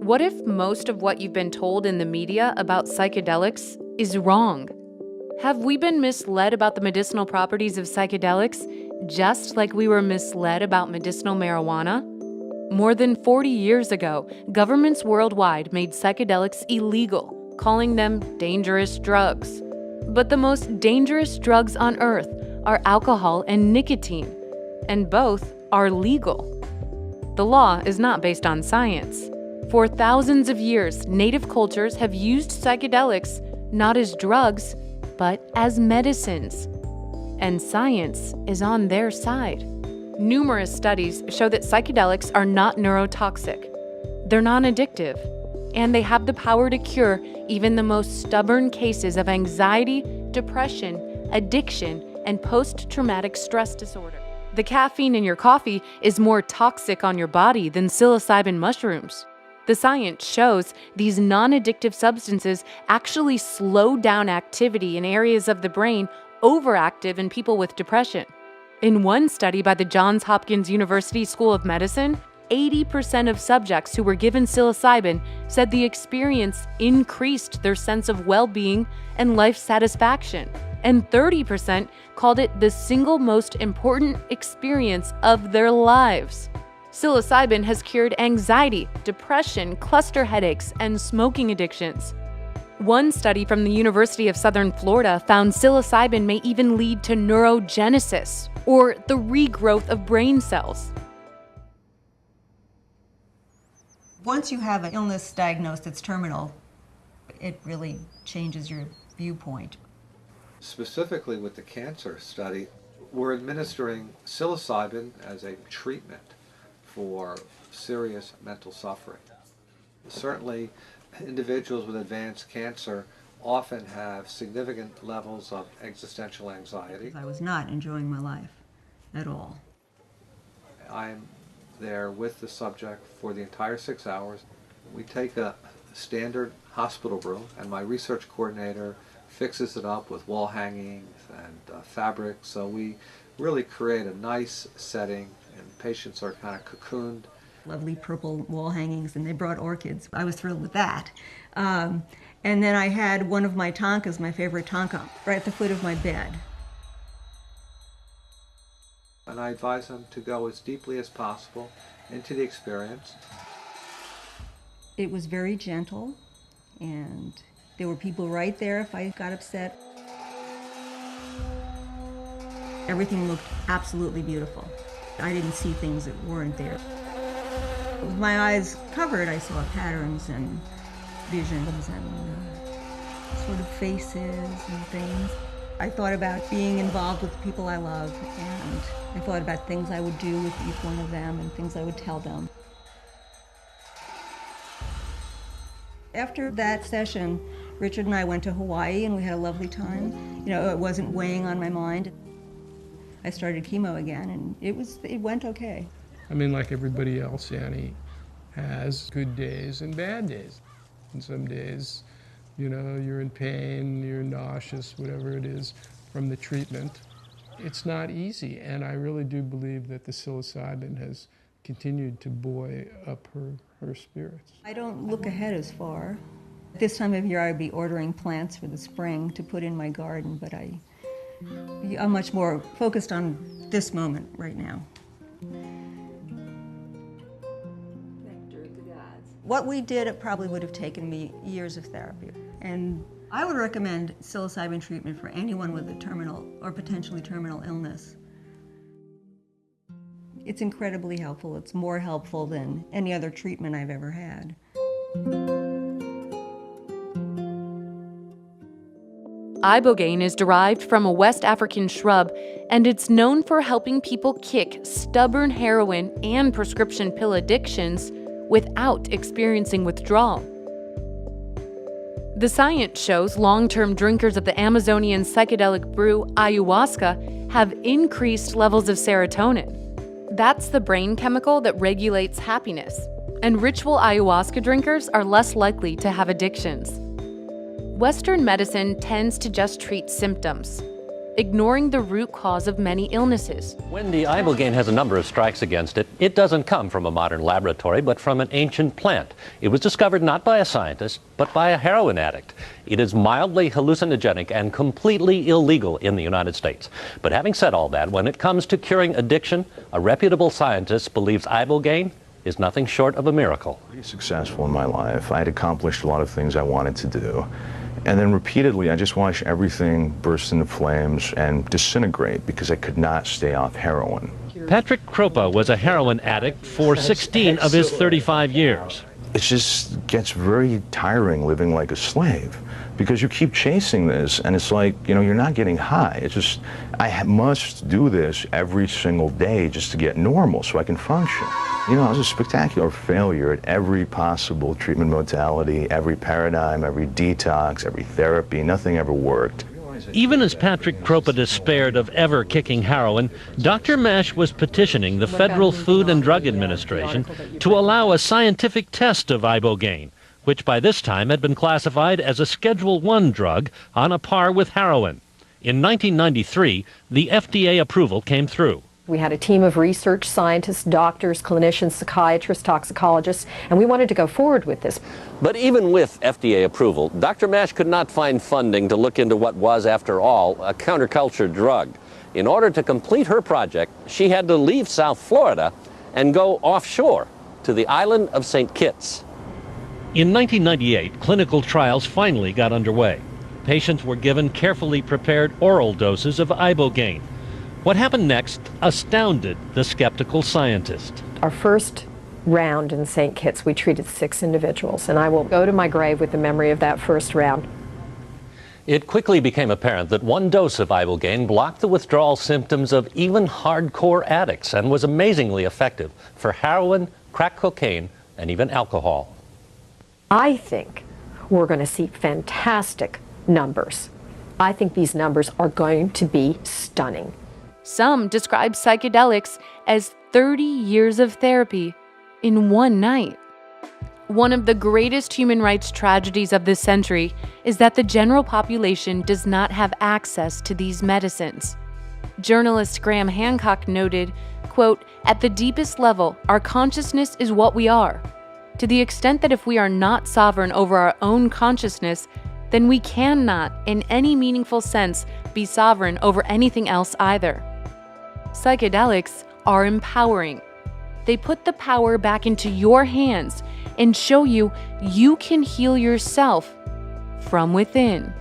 What if most of what you've been told in the media about psychedelics is wrong? Have we been misled about the medicinal properties of psychedelics, just like we were misled about medicinal marijuana? More than 40 years ago, governments worldwide made psychedelics illegal, calling them dangerous drugs. But the most dangerous drugs on Earth are alcohol and nicotine, and both are legal. The law is not based on science. For thousands of years, native cultures have used psychedelics not as drugs, but as medicines. And science is on their side. Numerous studies show that psychedelics are not neurotoxic. They're non-addictive, and they have the power to cure even the most stubborn cases of anxiety, depression, addiction, and post-traumatic stress disorder. The caffeine in your coffee is more toxic on your body than psilocybin mushrooms. The science shows these non-addictive substances actually slow down activity in areas of the brain overactive in people with depression. In one study by the Johns Hopkins University School of Medicine, 80% of subjects who were given psilocybin said the experience increased their sense of well-being and life satisfaction, and 30% called it the single most important experience of their lives. Psilocybin has cured anxiety, depression, cluster headaches, and smoking addictions. One study from the University of Southern Florida found psilocybin may even lead to neurogenesis, or the regrowth of brain cells. Once you have an illness diagnosed that's terminal, it really changes your viewpoint. Specifically with the cancer study, we're administering psilocybin as a treatment for serious mental suffering. Certainly, individuals with advanced cancer often have significant levels of existential anxiety. I was not enjoying my life at all. I'm there with the subject for the entire 6 hours. We take a standard hospital room, and my research coordinator fixes it up with wall hangings and fabric, so we really create a nice setting, and patients are kind of cocooned. Lovely purple wall hangings, and they brought orchids. I was thrilled with that. And then I had one of my tonkas, my favorite tonka, right at the foot of my bed. And I advise them to go as deeply as possible into the experience. It was very gentle, and there were people right there if I got upset. Everything looked absolutely beautiful. I didn't see things that weren't there. With my eyes covered, I saw patterns and visions and sort of faces and things. I thought about being involved with the people I love, and I thought about things I would do with each one of them and things I would tell them. After that session, Richard and I went to Hawaii, and we had a lovely time. You know, it wasn't weighing on my mind. I started chemo again, and it went okay. I mean, like everybody else, Annie has good days and bad days. And some days, you know, you're in pain, you're nauseous, whatever it is, from the treatment. It's not easy, and I really do believe that the psilocybin has continued to buoy up her spirits. I don't look ahead as far. This time of year I'd be ordering plants for the spring to put in my garden, but I'm much more focused on this moment right now. What we did, it probably would have taken me years of therapy. And I would recommend psilocybin treatment for anyone with a terminal or potentially terminal illness. It's incredibly helpful. It's more helpful than any other treatment I've ever had. Ibogaine is derived from a West African shrub, and it's known for helping people kick stubborn heroin and prescription pill addictions without experiencing withdrawal. The science shows long-term drinkers of the Amazonian psychedelic brew ayahuasca have increased levels of serotonin. That's the brain chemical that regulates happiness, and ritual ayahuasca drinkers are less likely to have addictions. Western medicine tends to just treat symptoms. ignoring the root cause of many illnesses. Wendy, ibogaine has a number of strikes against it. It doesn't come from a modern laboratory, but from an ancient plant. It was discovered not by a scientist, but by a heroin addict. It is mildly hallucinogenic and completely illegal in the United States. But having said all that, when it comes to curing addiction, a reputable scientist believes ibogaine is nothing short of a miracle. Pretty successful in my life. I had accomplished a lot of things I wanted to do. And then repeatedly, I just watched everything burst into flames and disintegrate because I could not stay off heroin. Patrick Kropa was a heroin addict for 16 of his 35 years. It just gets very tiring living like a slave because you keep chasing this and it's like, you're not getting high. It's just, must do this every single day just to get normal so I can function. I was a spectacular failure at every possible treatment modality, every paradigm, every detox, every therapy. Nothing ever worked. Even as Patrick Kropa despaired of ever kicking heroin, Dr. Mesh was petitioning the Federal Food and Drug Administration to allow a scientific test of ibogaine, which by this time had been classified as a Schedule I drug on a par with heroin. In 1993, the FDA approval came through. We had a team of research scientists, doctors, clinicians, psychiatrists, toxicologists, and we wanted to go forward with this. But even with FDA approval, Dr. Mash could not find funding to look into what was, after all, a counterculture drug. In order to complete her project, she had to leave South Florida and go offshore to the island of St. Kitts. In 1998, clinical trials finally got underway. Patients were given carefully prepared oral doses of ibogaine. What happened next astounded the skeptical scientist. Our first round in St. Kitts, we treated 6 individuals, and I will go to my grave with the memory of that first round. It quickly became apparent that one dose of ibogaine blocked the withdrawal symptoms of even hardcore addicts and was amazingly effective for heroin, crack cocaine, and even alcohol. I think we're going to see fantastic numbers. I think these numbers are going to be stunning. Some describe psychedelics as 30 years of therapy in one night. One of the greatest human rights tragedies of this century is that the general population does not have access to these medicines. Journalist Graham Hancock noted, quote, "At the deepest level, our consciousness is what we are. To the extent that if we are not sovereign over our own consciousness, then we cannot, in any meaningful sense, be sovereign over anything else either." Psychedelics are empowering. They put the power back into your hands and show you you can heal yourself from within.